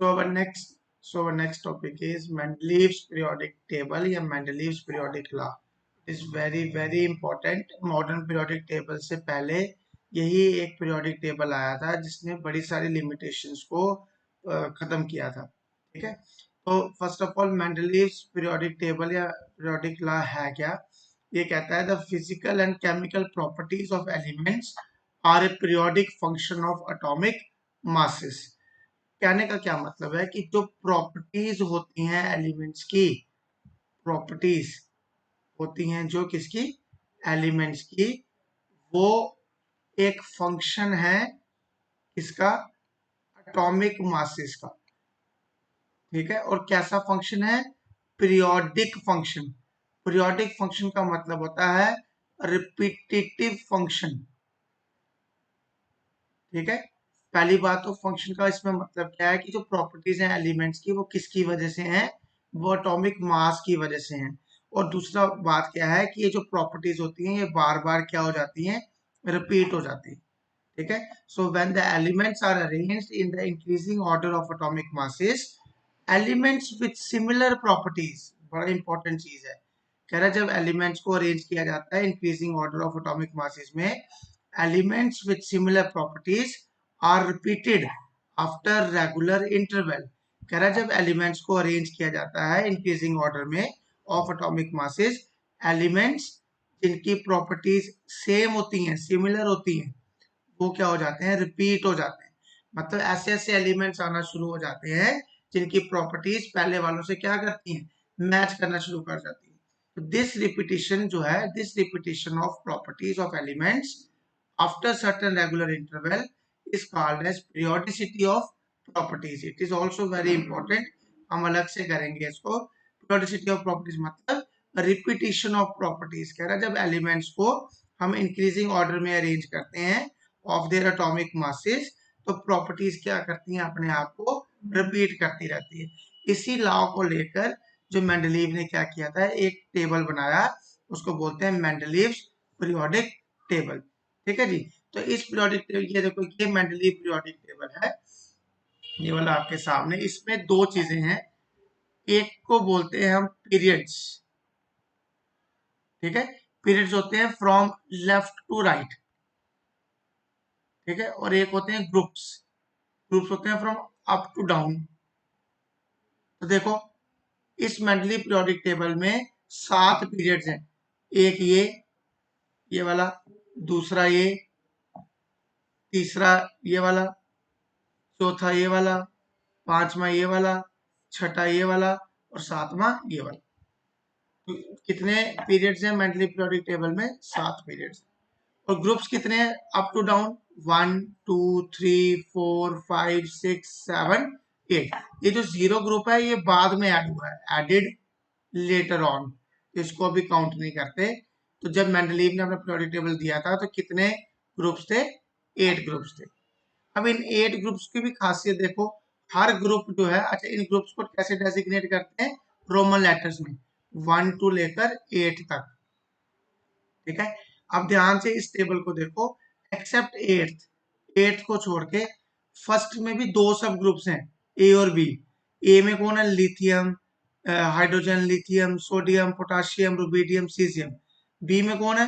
So our next topic is Mendeleev's periodic table या Mendeleev's periodic law. It is very important. Modern periodic table से पहले यही एक periodic table आया था जिसने बड़ी सारी limitations को खत्म किया था. ठीक है. तो first of all Mendeleev's periodic table या periodic law है क्या? ये कहता है the physical and chemical properties of elements are a periodic function of atomic masses. कहने का क्या मतलब है कि जो प्रॉपर्टीज होती हैं एलिमेंट्स की, प्रॉपर्टीज होती हैं जो किसकी, एलिमेंट्स की, वो एक फंक्शन है किसका, एटॉमिक मासेस का. ठीक है. और कैसा फंक्शन है, पीरियोडिक फंक्शन. पीरियोडिक फंक्शन का मतलब होता है रिपीटेटिव फंक्शन. ठीक है. पहली बात तो फंक्शन का इसमें मतलब क्या है कि जो प्रॉपर्टीज हैं एलिमेंट्स की वो किसकी वजह से हैं, वो एटॉमिक मास की वजह से हैं. और दूसरा बात क्या है कि ये जो प्रॉपर्टीज होती हैं ये बार बार क्या हो जाती हैं, रिपीट हो जाती है. ठीक है. So when the elements are arranged in the increasing order of atomic masses, elements with similar properties, बड़ा इंपॉर्टेंट चीज है. कह रहा है जब एलिमेंट्स को अरेंज किया जाता है increasing order of atomic masses में, elements with similar properties are repeated after regular interval. कह रहा है जब एलिमेंट्स को अरेंज किया जाता है इंक्रीजिंग ऑर्डर में ऑफ एटॉमिक मासेस, एलिमेंट्स जिनकी प्रॉपर्टीज सेम होती हैं, सिमिलर होती हैं, वो क्या हो जाते हैं, रिपीट हो जाते हैं. मतलब ऐसे ऐसे एलिमेंट्स आना शुरू हो जाते हैं जिनकी प्रॉपर्टीज पहले वालों से क्या करती हैं, मैच करना शुरू कर जाती है. तो दिस रिपीटिशन जो है, this repetition of properties of elements after certain regular interval is called as periodicity of properties. It is also very important. हम अलग से करेंगे इसको. periodicity of properties मतलब repetition of properties. कह रहा है जब elements को हम increasing order में arrange करते हैं of their atomic masses, तो properties क्या करती हैं, अपने आप को repeat करती रहती है. इसी law को लेकर जो मेंडलीव ने क्या किया था, एक टेबल बनाया, उसको बोलते हैं मेंडलीव्स पीरियोडिक टेबल. ठीक है जी. तो इस पीरियोडिक टेबल, ये देखो ये मेंडलीव पीरियोडिक टेबल है, ये वाला आपके सामने. इसमें दो चीजें हैं, एक को बोलते हैं हम पीरियड्स. ठीक है. पीरियड्स होते हैं फ्रॉम लेफ्ट टू राइट. ठीक है. और एक होते हैं ग्रुप्स. ग्रुप्स होते हैं फ्रॉम अप टू डाउन. तो देखो इस मेंडलीव पीरियोडिक टेबल में 7 पीरियड्स हैं. एक ये वाला, दूसरा ये, तीसरा ये वाला, चौथा ये वाला, पांचवा ये वाला, छठा ये वाला और सातवां ये वाला. तो कितने पीरियड्स हैं मेंटली पीरियोडिक टेबल में, 7 पीरियड्स. और ग्रुप्स कितने हैं, अप टू डाउन, 1 2 3 4 5 6 7 8. ये जो जीरो ग्रुप है ये बाद में ऐड हुआ है, एडेड लेटर ऑन, इसको अभी काउंट नहीं करते. तो जब मेंडलीव ने अपना पीरियोडिक टेबल दिया था तो कितने ग्रुप्स थे, 8 ग्रुप्स थे. अब इन 8 ग्रुप्स की भी खासियत देखो, हर ग्रुप जो है, अच्छा इन ग्रुप्स को कैसे डेजिग्नेट करते हैं, रोमन लेटर्स में 1 टू लेकर 8 तक. ठीक है. अब ध्यान से इस टेबल को देखो, एक्सेप्ट 8th को छोड़ के फर्स्ट में भी दो सब ग्रुप्स हैं, ए और बी. ए में कौन है, lithium, hydrogen, lithium, sodium, potassium, rubidium, caesium. B में कौन है,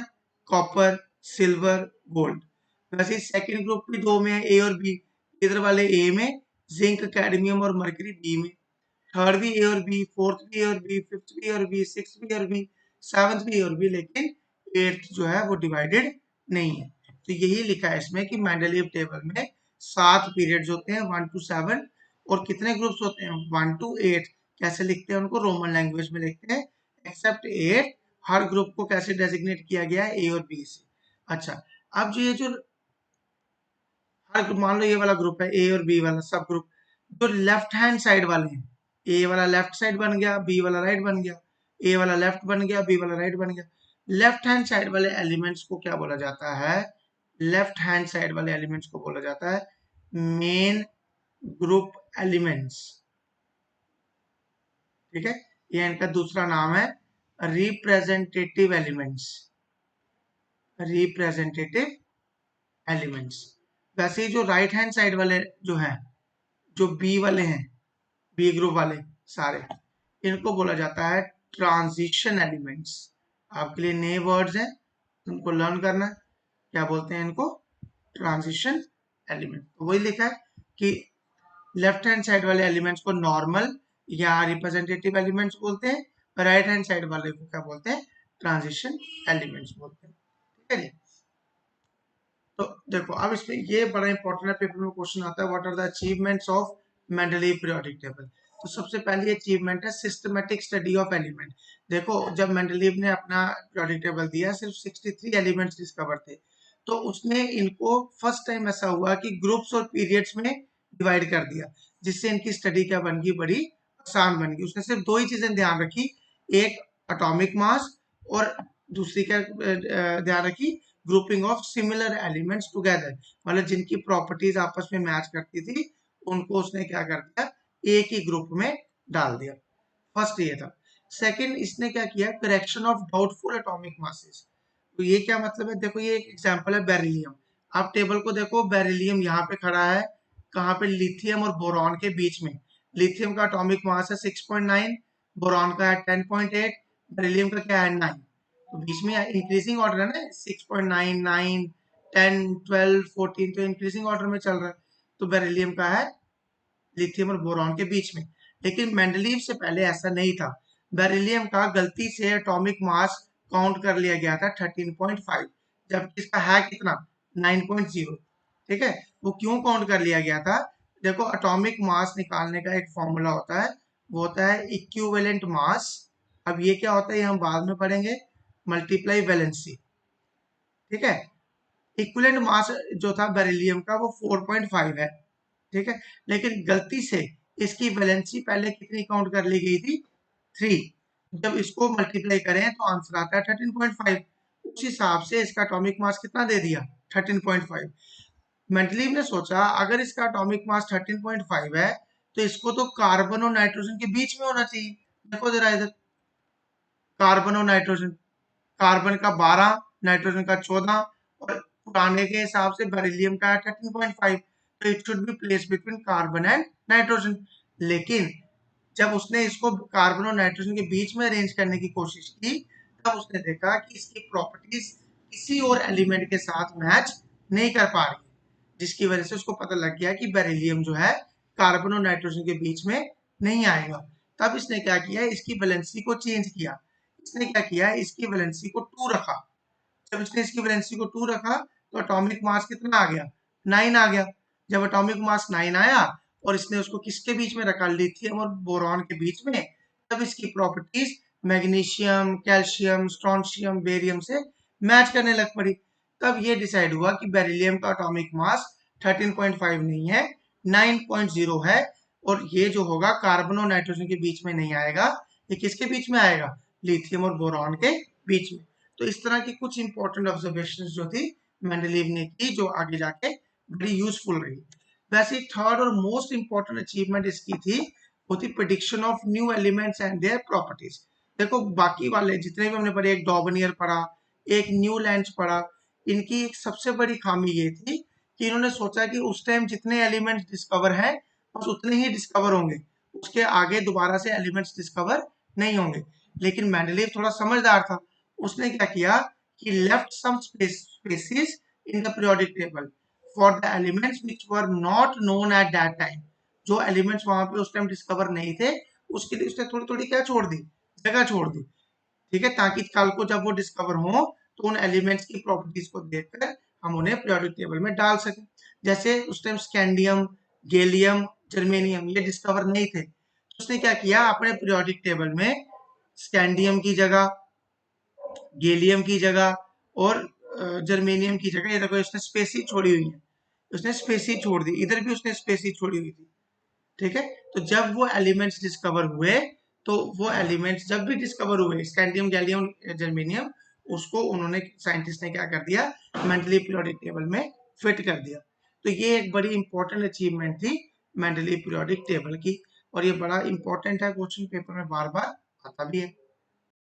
कॉपर, सिल्वर, गोल्ड. वैसे सेकंड ग्रुप भी दो में है, ए और बी. इधर वाले ए में जिंक, कैडमियम और मरकरी, बी में. थर्ड भी ए और बी, फोर्थ भी ए और बी, फिफ्थ भी ए और बी, सिक्स भी ए और बी, सेवंथ भी ए और बी. लेकिन एट्थ जो है वो डिवाइडेड नहीं है. तो यही लिखा है इसमें कि मेंडलीव टेबल में 7 पीरियड्स होते हैं, 1 to 7. और कितने ग्रुप्स होते हैं, 1 to 8. कैसे लिखते हैं उनको, रोमन लैंग्वेज में लिखते हैं, एक्सेप्ट 8. हर ग्रुप को कैसे डेजिग्नेट किया गया है, ए और बी से. अच्छा, अब जो ये जो हर मान लो ये वाला ग्रुप है, ए और बी वाला सब ग्रुप, जो लेफ्ट हैंड साइड वाले हैं, ए वाला लेफ्ट साइड बन गया, बी वाला राइट बन गया, ए वाला लेफ्ट बन गया, बी वाला राइट बन गया. लेफ्ट हैंड साइड वाले एलिमेंट्स को क्या बोला जाता है, लेफ्ट हैंड साइड वाले एलिमेंट्स को बोला जाता है मेन ग्रुप एलिमेंट्स. ठीक है. ये इनका दूसरा नाम है रिप्रेजेंटेटिव एलिमेंट्स. Representative elements. वैसे ही जो राइट हैंड साइड वाले जो हैं, जो बी वाले हैं, बी ग्रुप वाले सारे, इनको बोला जाता है ट्रांजिशन एलिमेंट्स। आपके लिए नए वर्ड्स हैं, तुमको लर्न करना है। क्या बोलते हैं इनको? Transition element. तो वही लिखा है कि लेफ्ट हैंड साइड वाले एलिमेंट्स को नॉर्मल या रिप्रेजेंटेटिव एलिमेंट्स बोलते हैं, राइट हैंड साइड वाले को क्या बोलते हैं? ट्रांजिशन एलिमेंट्स बोलते हैं। ठीक है जी। तो देखो अब इसमें ये बड़ा इंपॉर्टेंट है, पेपर में क्वेश्चन आता है, what are the achievements of Mendeleev periodic table. तो सबसे पहली अचीवमेंट है सिस्टमैटिक स्टडी ऑफ एलिमेंट। देखो जब मेंडलीव ने अपना पीरियोडिक टेबल दिया सिर्फ 63 एलिमेंट्स डिस्कवर थे, तो उसने इनको फर्स्ट टाइम ऐसा हुआ कि ग्रुप्स और पीरियड्स में डिवाइड कर दिया, जिससे इनकी स्टडी क्या बन गई? बड़ी आसान बन गई। उसने सिर्फ दो ही चीजें ध्यान रखी, एक एटॉमिक मास और दूसरी क्या ध्यान रखी? Grouping of similar elements together, मतलब जिनकी प्रॉपर्टीज आपस में मैच करती थी उनको उसने क्या कर दिया? एक ही ग्रुप में डाल दिया। फर्स्ट ये था। सेकंड इसने क्या किया? Correction of doubtful atomic masses. तो ये क्या मतलब है? देखो ये एक एग्जांपल है बेरिलियम। आप टेबल को देखो, बेरिलियम यहाँ पे खड़ा है, कहाँ पे? लिथियम और बोरॉन के बीच में। लिथियम का एटॉमिक मास है 6.9, बोरॉन का है 10.8, बेरिलियम का क्या है? 9। तो बीच में इंक्रीजिंग ऑर्डर है ना, 6.9, 9, 10, 12, 14, तो इंक्रीजिंग ऑर्डर में चल रहा है। तो बेरिलियम का है लिथियम और बोरॉन के बीच में। लेकिन मेंडलीव से पहले ऐसा नहीं था। बेरिलियम का गलती से एटॉमिक मास काउंट कर लिया गया था 13.5, जबकि इसका है कितना? 9.0। ठीक है, वो क्यों काउंट कर लिया गया था? देखो एटॉमिक मास निकालने का एक फॉर्मूला होता है, वो होता है इक्विवेलेंट मास। अब ये क्या होता है ये हम बाद में पढ़ेंगे, मल्टीप्लाई वैलेंसी। ठीक है, इक्विवेलेंट मास जो था बेरिलियम का वो 4.5 है। ठीक है, लेकिन गलती से इसकी वैलेंसी पहले कितनी काउंट कर ली गई थी? 3। जब इसको मल्टीप्लाई करें तो आंसर आता है 13.5। उस हिसाब से इसका एटॉमिक मास कितना दे दिया? 13.5। मेंडलीव ने सोचा अगर इसका एटॉमिक मास 13.5 है तो इसको तो कार्बन और नाइट्रोजन के बीच में होना चाहिए। देखो जरा इधर, कार्बन और नाइट्रोजन, कार्बन का 12, नाइट्रोजन का 14, और पुराने के हिसाब से बेरिलियम का 13.5, तो it should be place between carbon and nitrogen. लेकिन जब उसने इसको कार्बन और नाइट्रोजन के बीच में अरेंज करने की कोशिश की, तब उसने देखा कि इसकी प्रॉपर्टीज किसी और एलिमेंट के साथ मैच नहीं कर पा रही, जिसकी वजह से उसको पता लग गया कि बेरिलियम जो है कार्बन और नाइट्रोजन के बीच में नहीं आएगा। तब इसने क्या किया? इसकी वैलेंसी को चेंज किया। इसने क्या किया? इसकी वैलेंसी को 2 रखा। जब इसने इसकी वैलेंसी को 2 रखा तो एटॉमिक मास कितना आ गया? 9 आ गया। जब एटॉमिक मास 9 आया और इसने उसको किसके बीच में रखा? लिथियम और बोरॉन के बीच में, तब इसकी properties magnesium, calcium, strontium, barium से मैच करने लग पड़ी। तब ये डिसाइड हुआ कि बेरिलियम का एटॉमिक मास 13.5 नहीं है, 9.0 है, और ये जो होगा कार्बन और नाइट्रोजन के बीच में नहीं आएगा, ये किसके बीच में आएगा? लिथियम और बोरॉन के बीच में। तो इस तरह की कुछ इंपॉर्टेंट ऑब्जर्वेशंस जो थी मेंडलीव ने की, जो आगे जाके बड़ी यूजफुल रही। वैसे थर्ड और मोस्ट इंपॉर्टेंट अचीवमेंट इसकी थी, वो थी prediction of new elements and their properties. देखो बाकी वाले जितने भी हमने पढ़े, एक डॉबनियर पढ़ा, एक न्यू लैंड पढ़ा, इनकी एक सबसे बड़ी खामी ये थी कि इन्होंने सोचा कि उस टाइम जितने एलिमेंट्स डिस्कवर हैं बस उतने ही डिस्कवर होंगे, उसके आगे दोबारा से एलिमेंट्स डिस्कवर नहीं होंगे। लेकिन मेंडलीव थोड़ा समझदार था, उसने क्या किया कि left some spaces in the periodic table for the elements which were not known at that time. जो एलिमेंट्स वहां पे उस टाइम डिस्कवर नहीं थे, उसके लिए उसने थोड़ी थोड़ी क्या छोड़ दी? जगह छोड़ दी। ठीक है, ताकि कल को जब वो डिस्कवर हो तो उन एलिमेंट्स की प्रॉपर्टीज को देखकर हम उन्हें पीरियोडिक टेबल में डाल सकें। जैसे उस टाइम स्कैंडियम, गैलियम, जर्मेनियम ये डिस्कवर नहीं थे, तो उसने क्या किया? अपने पीरियोडिक टेबल में स्कैंडियम की जगह, गैलियम की जगह और जर्मेनियम की जगह, ये देखो इसने स्पेसी छोड़ी हुई है, उसने स्पेसी छोड़ दी, इधर भी उसने स्पेसी छोड़ी हुई थी। ठीक है, तो जब वो एलिमेंट्स डिस्कवर हुए, तो वो एलिमेंट्स जब भी डिस्कवर हुए स्कैंडियम, गैलियम, जर्मेनियम, उसको उन्होंने साइंटिस्ट ने क्या कर दिया? मेंडलीव पीरियोडिक टेबल में फिट कर दिया। तो ये एक बड़ी इंपॉर्टेंट अचीवमेंट थी मेंडलीव पीरियोडिक टेबल की, और ये बड़ा इंपॉर्टेंट है, क्वेश्चन पेपर में बार बार आता भी है।